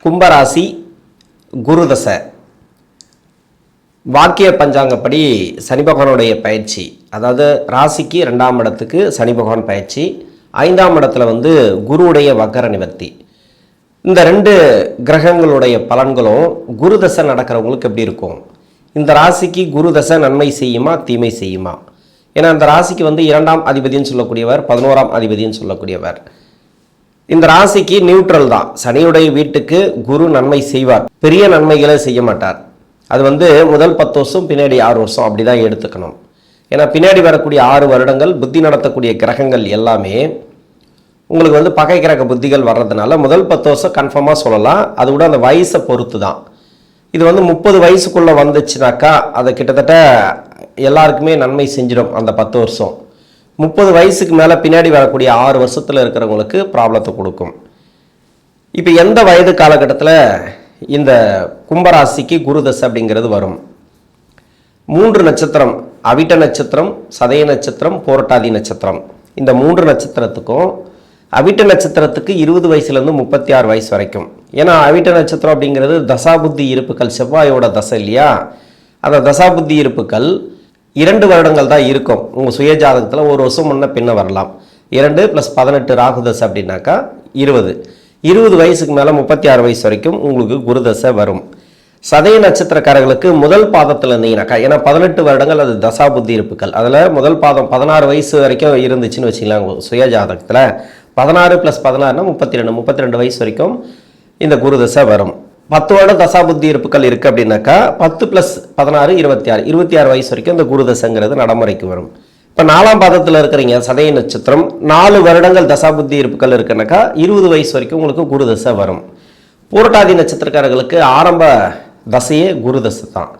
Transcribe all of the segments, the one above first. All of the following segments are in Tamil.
கும்பராசி குருதசை வாக்கிய பஞ்சாங்கப்படி சனி பகவானுடைய பயிற்சி, அதாவது ராசிக்கு 2ஆம் இடத்துக்கு சனி பகவான் பயிற்சி, 5ஆம் இடத்துல குருவுடைய வக்கர நிவர்த்தி. இந்த 2 கிரகங்களுடைய பலன்களும் குருதசை நடக்கிறவங்களுக்கு எப்படி இருக்கும்? இந்த ராசிக்கு குருதசை நன்மை செய்யுமா தீமை செய்யுமா? ஏன்னா இந்த ராசிக்கு 2ஆம் அதிபதினு சொல்லக்கூடியவர், 11ஆம் அதிபதினு சொல்லக்கூடியவர். இந்த ராசிக்கு நியூட்ரல் தான். சனியுடைய வீட்டுக்கு குரு நன்மை செய்வார், பெரிய நன்மைகளை செய்ய மாட்டார். அது முதல் 10 வருஷம் பின்னாடி 6 வருஷம் அப்படிதான் எடுத்துக்கணும். ஏன்னா பின்னாடி வரக்கூடிய 6 வருடங்கள் புத்தி நடத்தக்கூடிய கிரகங்கள் எல்லாமே உங்களுக்கு பகை கிரக புத்திகள் வர்றதுனால முதல் 10 வருஷம் கன்ஃபார்மாக சொல்லலாம். அது கூட அந்த வயசை பொறுத்து தான். இது 30 வயசுக்குள்ளே வந்துச்சுனாக்கா அதை கிட்டத்தட்ட எல்லாருக்குமே நன்மை செஞ்சிடும் அந்த 10 வருஷம். 30 வயசுக்கு மேலே பின்னாடி வரக்கூடிய 6 வருஷத்தில் இருக்கிறவங்களுக்கு ப்ராப்ளத்தை கொடுக்கும். இப்போ எந்த வயது காலகட்டத்தில் இந்த கும்பராசிக்கு குருதசை அப்படிங்கிறது வரும்? 3 நட்சத்திரம், அவிட்ட நட்சத்திரம், சதய நட்சத்திரம், போரட்டாதி நட்சத்திரம். இந்த 3 நட்சத்திரத்துக்கும் அவிட்ட நட்சத்திரத்துக்கு 20 வயசுலேருந்து 36 வயசு வரைக்கும். ஏன்னா அவிட்ட நட்சத்திரம் அப்படிங்கிறது தசாபுத்தி இருப்புகள், செவ்வாயோட தசை இல்லையா? அந்த தசாபுத்தி இருப்புகள் 2 வருடங்கள் தான் இருக்கும். உங்கள் சுய ஜாதகத்தில் 1 வருஷம் முன்ன பின்ன வரலாம். 2 + 18 ராகுதசை அப்படின்னாக்கா 20 வயசுக்கு மேலே 36 வயசு வரைக்கும் உங்களுக்கு குருதசை வரும். சதய நட்சத்திரக்காரர்களுக்கு முதல் பாதத்தில் இருந்தீங்கன்னாக்கா, ஏன்னா 18 வருடங்கள் அது தசாபுத்தி இருப்புகள், அதில் முதல் பாதம் 16 வயசு வரைக்கும் இருந்துச்சுன்னு வச்சுக்கலாம். சுய ஜாதகத்தில் 16 + 16 32 வயசு வரைக்கும் இந்த குருதசை வரும். 10 வருடம் தசாபுத்தி இருப்புகள் இருக்குது அப்படின்னாக்கா 10 + 16 26 வயசு வரைக்கும் இந்த குருதசைங்கிறது நடைமுறைக்கு வரும். இப்போ 4ஆம் பாதத்தில் இருக்கிறீங்க, சதய நட்சத்திரம், 4 வருடங்கள் தசாபுத்தி இருப்புகள் இருக்குன்னாக்கா 20 வயசு வரைக்கும் உங்களுக்கு குருதசை வரும். பூரட்டாதி நட்சத்திரக்காரர்களுக்கு ஆரம்ப தசையே குருதசை தான்.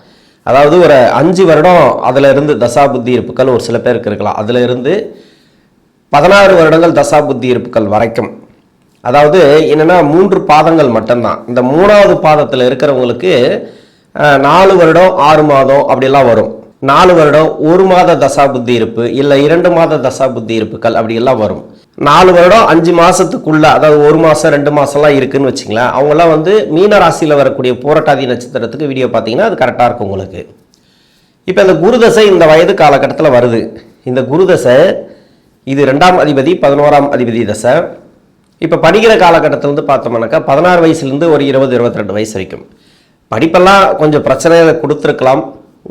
அதாவது ஒரு 5 வருடம் அதில் இருந்து தசாபுத்தி இருப்புகள் ஒரு சில பேருக்கு இருக்கலாம். அதில் இருந்து 16 வருடங்கள் தசாபுத்தி இருப்புகள் வரைக்கும். அதாவது என்னென்னா 3 பாதங்கள் மட்டும்தான். இந்த 3ஆவது பாதத்தில் இருக்கிறவங்களுக்கு 4 வருடம் 6 மாதம் அப்படிலாம் வரும். 4 வருடம் 1 மாத தசாபுத்தி இருப்பு, இல்லை 2 மாத தசாபுத்தி இருப்புகள் அப்படியெல்லாம் வரும். 4 வருடம் 5 மாதத்துக்குள்ள, அதாவது 1 மாதம் 2 மாதம்லாம் இருக்குன்னு வச்சுங்களேன். அவங்களாம் மீன ராசியில் வரக்கூடிய பூரட்டாதி நட்சத்திரத்துக்கு வீடியோ பார்த்தீங்கன்னா அது கரெக்டாக இருக்கும் உங்களுக்கு. இப்போ இந்த குருதசை இந்த வயது காலகட்டத்தில் வருது. இந்த குருதசை இது 2ஆம் அதிபதி 11ஆம் அதிபதி தசை. இப்போ படிக்கிற காலகட்டத்தில் பார்த்தோம்னாக்கா 16 வயசுலேருந்து ஒரு 20-22 வயசு வரைக்கும் படிப்பெல்லாம் கொஞ்சம் பிரச்சனைகளை கொடுத்துருக்கலாம்.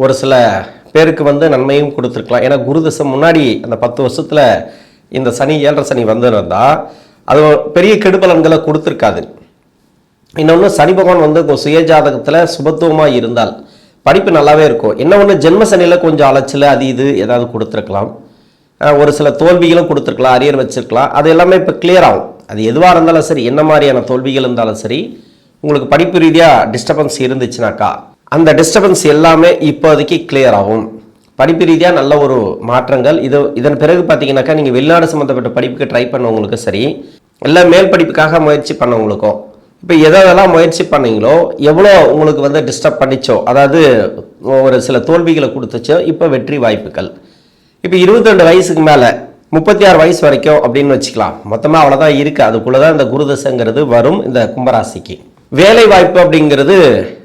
ஒரு சில பேருக்கு நன்மையும் கொடுத்துருக்கலாம். ஏன்னா குருதசை முன்னாடி அந்த 10 வருஷத்தில் இந்த சனி 7.5 சனி வந்திருந்தா அது பெரிய கெடுபலன்களை கொடுத்துருக்காது. இன்னொன்று சனி பகவான் சுய ஜாதகத்தில் சுபத்துவமாக இருந்தால் படிப்பு நல்லாவே இருக்கும். என்ன ஒன்று ஜென்ம சனியில் கொஞ்சம் அலைச்சல் அது இது ஏதாவது கொடுத்துருக்கலாம். ஒரு சில தோல்விகளும் கொடுத்துருக்கலாம், அரியர் வச்சிருக்கலாம். அது எல்லாமே இப்போ கிளியர் ஆகும். அது எதுவாக இருந்தாலும் சரி, என்ன மாதிரியான தோல்விகள் இருந்தாலும் சரி, உங்களுக்கு படிப்பு ரீதியாக டிஸ்டர்பன்ஸ் இருந்துச்சுனாக்கா அந்த டிஸ்டர்பன்ஸ் எல்லாமே இப்போதைக்கு கிளியர் ஆகும். படிப்பு ரீதியாக நல்ல ஒரு மாற்றங்கள். இதன் பிறகு பார்த்தீங்கன்னாக்கா நீங்கள் வெளிநாடு சம்மந்தப்பட்ட படிப்புக்கு ட்ரை பண்ணவங்களுக்கும் சரி, எல்லாம் மேல் படிப்புக்காக முயற்சி பண்ணவங்களுக்கும் இப்போ எதெல்லாம் முயற்சி பண்ணீங்களோ, எவ்வளோ உங்களுக்கு டிஸ்டர்ப் பண்ணிச்சோ, அதாவது ஒரு சில தோல்விகளை கொடுத்துச்சோ, இப்போ வெற்றி வாய்ப்புகள். இப்போ 22 வயசுக்கு மேலே 36 வயசு வரைக்கும் அப்படின்னு வச்சுக்கலாம். மொத்தமாக அவ்வளோதான் இருக்குது. அதுக்குள்ளே தான் இந்த குருதசைங்கிறது வரும். இந்த கும்பராசிக்கு வேலை வாய்ப்பு அப்படிங்கிறது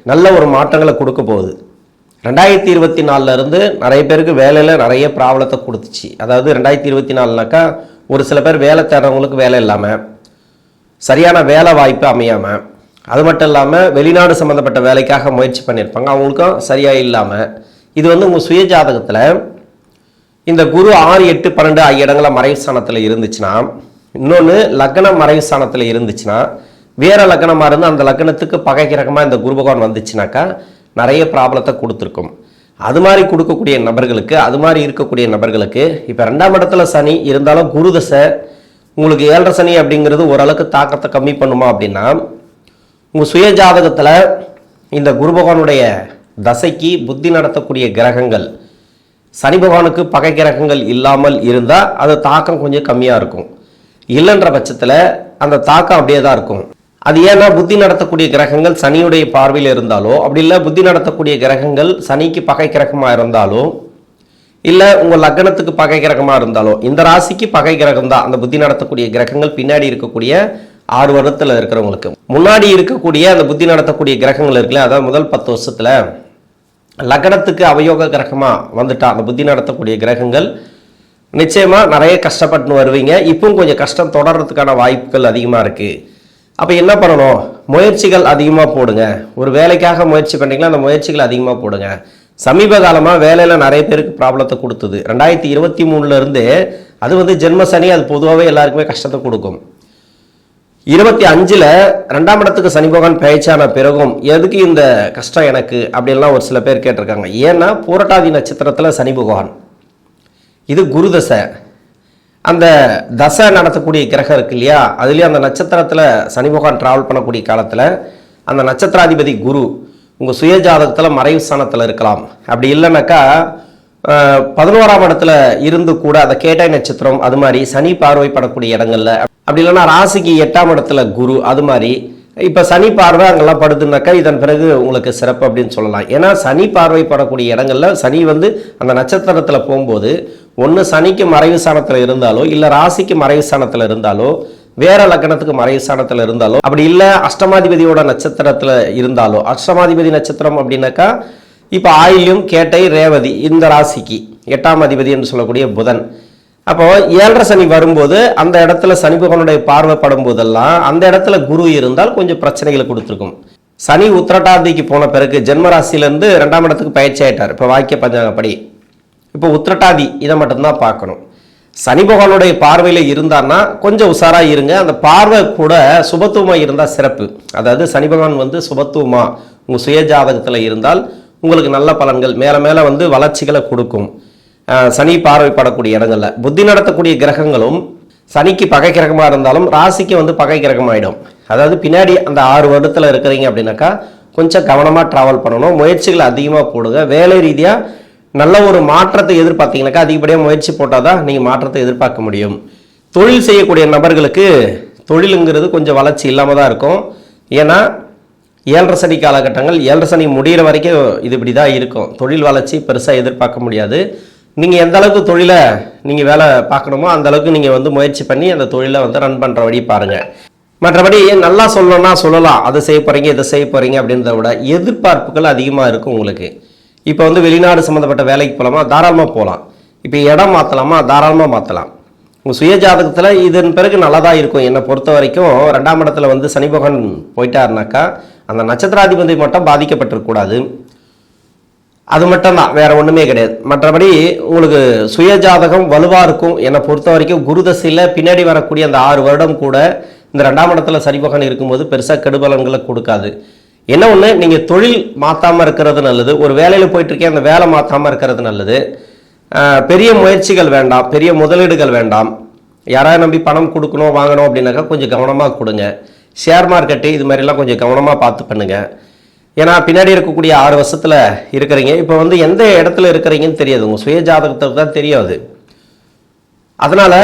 நல்ல ஒரு மாற்றங்களை கொடுக்க போகுது. 2024 இருந்து நிறைய பேருக்கு வேலையில் நிறைய ப்ராப்ளத்தை கொடுத்துச்சு. அதாவது 2024னாக்கா ஒரு சில பேர் வேலை தேடுறவங்களுக்கு வேலை இல்லாமல், சரியான வேலை வாய்ப்பு அமையாமல், அது மட்டும் இல்லாமல் வெளிநாடு சம்மந்தப்பட்ட வேலைக்காக முயற்சி பண்ணியிருப்பாங்க, அவங்களுக்கும் சரியாக இல்லாமல். இது உங்கள் சுய ஜாதகத்தில் இந்த குரு 6, 8, 12 ஆகிய இடங்களில் மறைவு ஸ்தானத்தில் இருந்துச்சுன்னா, இன்னொன்று லக்னம் மறைவு ஸ்தானத்தில் இருந்துச்சுன்னா, வேறு லக்னமாக இருந்து அந்த லக்னத்துக்கு பகை கிரகமாக இந்த குரு பகவான் வந்துச்சுனாக்கா நிறைய ப்ராப்ளத்தை கொடுத்துருக்கும். அது மாதிரி கொடுக்கக்கூடிய நபர்களுக்கு, அது மாதிரி இருக்கக்கூடிய நபர்களுக்கு இப்போ 2ஆம் இடத்துல சனி இருந்தாலும் குருதசை உங்களுக்கு 7.5 சனி அப்படிங்கிறது ஓரளவுக்கு தாக்கத்தை கம்மி பண்ணுமா அப்படின்னா, உங்கள் சுய ஜாதகத்தில் இந்த குரு பகவானுடைய தசைக்கு புத்தி நடத்தக்கூடிய கிரகங்கள் சனி பகவானுக்கு பகை கிரகங்கள் இல்லாமல் இருந்தால் அது தாக்கம் கொஞ்சம் கம்மியாக இருக்கும். இல்லைன்ற பட்சத்தில் அந்த தாக்கம் அப்படியே தான் இருக்கும். அது ஏன்னா புத்தி நடத்தக்கூடிய கிரகங்கள் சனியுடைய பார்வையில் இருந்தாலோ, அப்படி இல்லை புத்தி நடத்தக்கூடிய கிரகங்கள் சனிக்கு பகை கிரகமாக இருந்தாலோ, இல்லை உங்கள் லக்னத்துக்கு பகை கிரகமாக இருந்தாலோ, இந்த ராசிக்கு பகை கிரகம் தான் அந்த புத்தி நடத்தக்கூடிய கிரகங்கள் பின்னாடி இருக்கக்கூடிய 6 வருடத்தில் இருக்கிறவங்களுக்கு. முன்னாடி இருக்கக்கூடிய அந்த புத்தி நடத்தக்கூடிய கிரகங்கள் இருக்குல்ல, அதாவது முதல் 10 வருஷத்துல லக்னத்துக்கு அவயோக கிரகமா வந்துட்டா அந்த புத்தி நடத்தக்கூடிய கிரகங்கள் நிச்சயமா நிறைய கஷ்டப்பட்டு வருவீங்க. இப்பவும் கொஞ்சம் கஷ்டம் தொடர்றதுக்கான வாய்ப்புகள் அதிகமா இருக்கு. அப்ப என்ன பண்ணணும்? முயற்சிகள் அதிகமா போடுங்க. ஒரு வேலைக்காக முயற்சி பண்ணீங்கன்னா அந்த முயற்சிகள் அதிகமா போடுங்க. சமீப காலமா வேலையில நிறைய பேருக்கு ப்ராப்ளத்தை கொடுத்தது. 2023 இருந்து அது வந்து ஜென்ம சனி, அது பொதுவாகவே எல்லாருக்குமே கஷ்டத்தை கொடுக்கும். 25ல் 2ஆம் இடத்துக்கு சனி பகவான் பயிற்சியான பிறகும் எதுக்கு இந்த கஷ்டம் எனக்கு அப்படின்லாம் ஒரு சில பேர் கேட்டிருக்காங்க. ஏன்னா பூரட்டாதி நட்சத்திரத்தில் சனி பகவான், இது குரு தசை. அந்த தசை நடத்தக்கூடிய கிரகம் இருக்கு இல்லையா, அதுலேயும் அந்த நட்சத்திரத்தில் சனி பகவான் டிராவல் பண்ணக்கூடிய காலத்தில் அந்த நட்சத்திராதிபதி குரு உங்கள் சுய ஜாதகத்தில் மறைவு ஸ்தானத்தில் இருக்கலாம். அப்படி இல்லைனாக்கா 11ஆம் இடத்துல இருந்து கூட அந்த கேட்டாய் நட்சத்திரம் அது மாதிரி சனி பார்வைப்படக்கூடிய இடங்கள்ல, அப்படி இல்லைன்னா ராசிக்கு 8ஆம் இடத்துல குரு அது மாதிரி இப்போ சனி பார்வை அங்கெல்லாம் படுதுனாக்கா இதன் பிறகு உங்களுக்கு சிறப்பு அப்படின்னு சொல்லலாம். ஏன்னா சனி பார்வைப்படக்கூடிய இடங்கள்ல சனி வந்து அந்த நட்சத்திரத்தில் போகும்போது ஒன்று சனிக்கு மறைவு ஸ்தானத்தில் இருந்தாலோ இல்லை ராசிக்கு மறைவு ஸ்தானத்தில் இருந்தாலோ வேற லக்னத்துக்கு மறைவு ஸ்தானத்தில் இருந்தாலோ அப்படி இல்லை அஷ்டமாதிபதியோட நட்சத்திரத்தில் இருந்தாலோ, அஷ்டமாதிபதி நட்சத்திரம் அப்படின்னாக்கா இப்போ ஆயில்யம் கேட்டை ரேவதி இந்த ராசிக்கு 8ஆம் அதிபதி என்று சொல்லக்கூடிய புதன். அப்போ 7.5 சனி வரும்போது அந்த இடத்துல சனி பகவானுடைய பார்வைப்படும் போதெல்லாம் அந்த இடத்துல குரு இருந்தால் கொஞ்சம் பிரச்சனைகளை கொடுத்துருக்கும். சனி உத்திரட்டாதிக்கு போன பிறகு ஜென்ம ராசியிலேருந்து 2ஆம் இடத்துக்கு பயிற்சி ஆயிட்டார். இப்போ வாக்கிய பஞ்சாங்கப்படி இப்போ உத்திரட்டாதி இதை மட்டும்தான் பார்க்கணும். சனி பகவானுடைய பார்வையில் இருந்தார்னா கொஞ்சம் உஷாராக இருங்க. அந்த பார்வை கூட சுபத்துவமாக இருந்தால் சிறப்பு. அதாவது சனி பகவான் வந்து சுபத்துவமாக உங்கள் சுய ஜாதகத்தில் இருந்தால் உங்களுக்கு நல்ல பலன்கள் மேலே மேலே வந்து வளர்ச்சிகளை கொடுக்கும். சனி பார்வைப்படக்கூடிய இடங்கள்ல புத்தி நடத்தக்கூடிய கிரகங்களும் சனிக்கு பகை கிரகமாக இருந்தாலும் ராசிக்கு வந்து பகை கிரகமாயிடும். அதாவது பின்னாடி அந்த 6 வருடத்தில் இருக்கிறீங்க அப்படின்னாக்கா கொஞ்சம் கவனமாக ட்ராவல் பண்ணணும். முயற்சிகளை அதிகமாக போடுங்க. வேலை ரீதியாக நல்ல ஒரு மாற்றத்தை எதிர்பார்த்தீங்கன்னாக்கா அதிகப்படியாக முயற்சி போட்டால் தான் நீங்கள் மாற்றத்தை எதிர்பார்க்க முடியும். தொழில் செய்யக்கூடிய நபர்களுக்கு தொழிலுங்கிறது கொஞ்சம் வளர்ச்சி இல்லாமல் தான் இருக்கும். ஏன்னா 7.5 சனி காலகட்டங்கள், 7.5 சனி முடிகிற வரைக்கும் இது இப்படி தான் இருக்கும். தொழில் வளர்ச்சி பெருசாக எதிர்பார்க்க முடியாது. நீங்கள் எந்த அளவுக்கு தொழிலை நீங்கள் வேலை பார்க்கணுமோ அந்த அளவுக்கு நீங்கள் வந்து முயற்சி பண்ணி அந்த தொழிலை வந்து ரன் பண்ணுற வழி பாருங்கள். மற்றபடி நல்லா சொல்லணும்னா சொல்லலாம், அதை செய்ய போகிறீங்க இதை செய்ய போகிறீங்க அப்படின்றத விட எதிர்பார்ப்புகள் அதிகமாக இருக்கும் உங்களுக்கு. இப்போ வந்து வெளிநாடு சம்மந்தப்பட்ட வேலைக்கு போகலாமா, தாராளமாக போகலாம். இப்போ இடம் மாற்றலாமா, தாராளமாக மாற்றலாம். உங்கள் சுய ஜாதகத்தில் இதன் பிறகு நல்லா தான் இருக்கும். என்னை பொறுத்த வரைக்கும் 2ஆம் இடத்துல வந்து சனி பகவான் போயிட்டாருனாக்கா அந்த நட்சத்திராதிபதி மட்டும் பாதிக்கப்பட்டிருக்கக்கூடாது. அது மட்டும்தான், வேற ஒன்றுமே கிடையாது. மற்றபடி உங்களுக்கு சுய ஜாதகம் வலுவாக இருக்கும். என்னை பொறுத்த வரைக்கும் குரு தசையில் பின்னாடி வரக்கூடிய அந்த 6 வருடம் கூட இந்த 2ஆம் இடத்துல சனி பகவான் இருக்கும்போது பெருசாக கெடுபலன்களை கொடுக்காது. என்ன ஒன்று, நீங்கள் தொழில் மாற்றாமல் இருக்கிறது நல்லது. ஒரு வேலையில் போயிட்டுருக்கேன் அந்த வேலை மாற்றாமல் இருக்கிறது நல்லது. பெரிய முயற்சிகள் வேண்டாம், பெரிய முதலீடுகள் வேண்டாம். யாராவது நம்பி பணம் கொடுக்கணும் வாங்கணும் அப்படின்னாக்கா கொஞ்சம் கவனமாக கொடுங்க. ஷேர் மார்க்கெட்டு இது மாதிரிலாம் கொஞ்சம் கவனமாக பார்த்து பண்ணுங்க. ஏன்னா பின்னாடி இருக்கக்கூடிய 6 வருஷத்தில் இருக்கிறீங்க. இப்போ வந்து எந்த இடத்துல இருக்கிறீங்கன்னு தெரியாது, உங்கள் சுய ஜாதகத்துக்கு தான் தெரியாது. அதனால்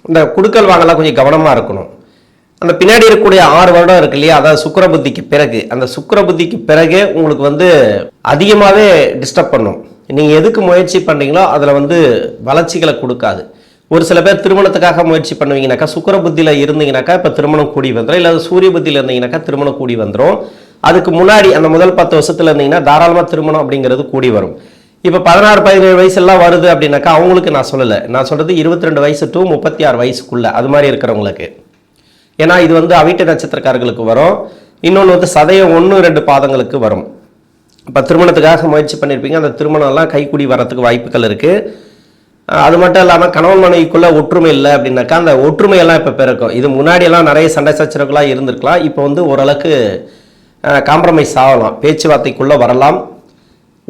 இந்த குடுக்கல் வாங்கலாம் கொஞ்சம் கவனமாக இருக்கணும். அந்த பின்னாடி இருக்கக்கூடிய 6 வருடம் இருக்கு இல்லையா, அதாவது சுக்கிர புத்திக்கு பிறகு, அந்த சுக்கிர புத்திக்கு பிறகு உங்களுக்கு வந்து அதிகமாகவே டிஸ்டர்ப் பண்ணும். நீங்கள் எதுக்கு முயற்சி பண்ணுறீங்களோ அதில் வந்து வளர்ச்சிகளை கொடுக்காது. ஒரு சில பேர் திருமணத்துக்காக முயற்சி பண்ணுவீங்கனாக்கா சுக்கிர புத்தியில் இருந்தீங்கன்னாக்கா இப்போ திருமணம் கூடி வந்துடும். இல்லை சூரிய புத்தியில் இருந்தீங்கன்னாக்கா திருமணம் கூடி வந்துடும். அதுக்கு முன்னாடி அந்த முதல் 10 வருஷத்துல இருந்தீங்கன்னா தாராளமாக திருமணம் அப்படிங்கிறது கூடி வரும். இப்போ 16-17 வயசுலாம் வருது அப்படின்னாக்கா அவங்களுக்கு நான் சொல்லலை, நான் சொல்கிறது 22 வயசு டு 36 வயசுக்குள்ள அது மாதிரி இருக்கிறவங்களுக்கு. ஏன்னா இது வந்து அவிட்ட நட்சத்திரக்காரர்களுக்கு வரும். இன்னொன்று வந்து சதயம் 1-2 பாதங்களுக்கு வரும். இப்போ திருமணத்துக்காக முயற்சி பண்ணியிருப்பீங்க, அந்த திருமணம்லாம் கைக்கூடி வரத்துக்கு வாய்ப்புகள் இருக்குது. அது மட்டும் இல்லாமல் கணவன் மனைவிக்குள்ளே ஒற்றுமை இல்லை அப்படின்னாக்கா அந்த ஒற்றுமையெல்லாம் இப்போ பிறக்கும். இது முன்னாடியெல்லாம் நிறைய சண்டை சச்சரவுகளாக இருந்திருக்கலாம். இப்போ வந்து ஓரளவுக்கு காம்ப்ரமைஸ் ஆகலாம், பேச்சுவார்த்தைக்குள்ளே வரலாம்,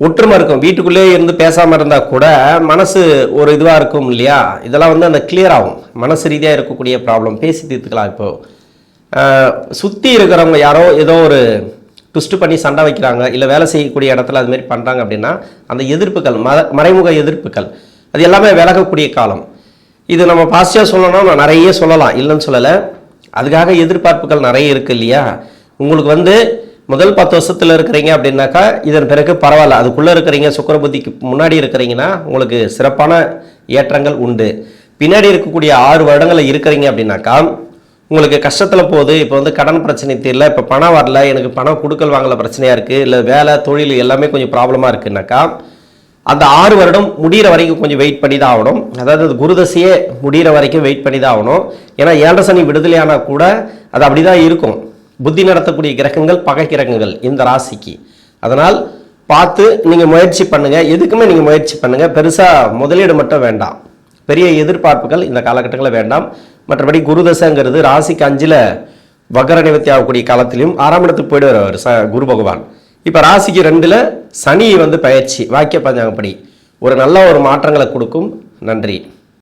ஒற்றுமை இருக்கும். வீட்டுக்குள்ளேயே இருந்து பேசாமல் இருந்தால் கூட மனசு ஒரு இதுவாக இருக்கும் இல்லையா, இதெல்லாம் வந்து அந்த கிளியர் ஆகும். மனசு ரீதியாக இருக்கக்கூடிய ப்ராப்ளம் பேசி தீர்த்துக்கலாம். இப்போது சுற்றி இருக்கிறவங்க யாரோ ஏதோ ஒரு ட்விஸ்ட் பண்ணி சண்டை வைக்கிறாங்க, இல்லை வேலை செய்யக்கூடிய இடத்துல அதுமாரி பண்ணுறாங்க அப்படின்னா அந்த எதிர்ப்புகள் மறைமுக எதிர்ப்புகள் அது எல்லாமே விலகக்கூடிய காலம். இது நம்ம பாசிட்டிவாக சொல்லணும்னா நான் நிறைய சொல்லலாம், இல்லைன்னு சொல்லலை. அதுக்காக எதிர்பார்ப்புகள் நிறைய இருக்குது இல்லையா. உங்களுக்கு வந்து முதல் 10 வருஷத்தில் இருக்கிறீங்க அப்படின்னாக்கா இதன் பிறகு பரவாயில்ல, அதுக்குள்ளே இருக்கிறீங்க சுக்கிர புத்திக்கு முன்னாடி இருக்கிறீங்கன்னா உங்களுக்கு சிறப்பான ஏற்றங்கள் உண்டு. பின்னாடி இருக்கக்கூடிய 6 வருடங்களில் இருக்கிறீங்க அப்படின்னாக்கா உங்களுக்கு கஷ்டத்தில் போகுது, இப்போ வந்து கடன் பிரச்சனை தெரியல, இப்போ பணம் வரல, எனக்கு பணம் கொடுக்கல் வாங்கல பிரச்சனையாக இருக்குது, இல்லை வேலை தொழில் எல்லாமே கொஞ்சம் ப்ராப்ளமாக இருக்குன்னாக்கா அந்த 6 வருடம் முடிகிற வரைக்கும் கொஞ்சம் வெயிட் பண்ணி தான் ஆகணும். அதாவது அது குருதசையே முடிகிற வரைக்கும் வெயிட் பண்ணி தான் ஆகணும். ஏன்னா 7 சனி விடுதலையானா கூட அது அப்படி தான் இருக்கும். புத்தி நடத்தக்கூடிய கிரகங்கள் பகை கிரகங்கள் இந்த ராசிக்கு. அதனால் பார்த்து நீங்கள் முயற்சி பண்ணுங்கள். எதுக்குமே நீங்கள் முயற்சி பண்ணுங்கள். பெருசாக முதலீடு மட்டும் வேண்டாம், பெரிய எதிர்பார்ப்புகள் இந்த காலகட்டங்களில் வேண்டாம். மற்றபடி குருதசைங்கிறது ராசிக்கு 5ல் வக்கர நிவர்த்தி ஆகக்கூடிய காலத்திலையும் 6ஆம் இடத்துக்கு போயிடுவார் அவர் குரு பகவான். இப்போ ராசிக்கு 2ல் சனி வந்து பயிற்சி வாக்கிய பஞ்சாங்கப்படி ஒரு நல்ல ஒரு மாற்றங்களை கொடுக்கும். நன்றி.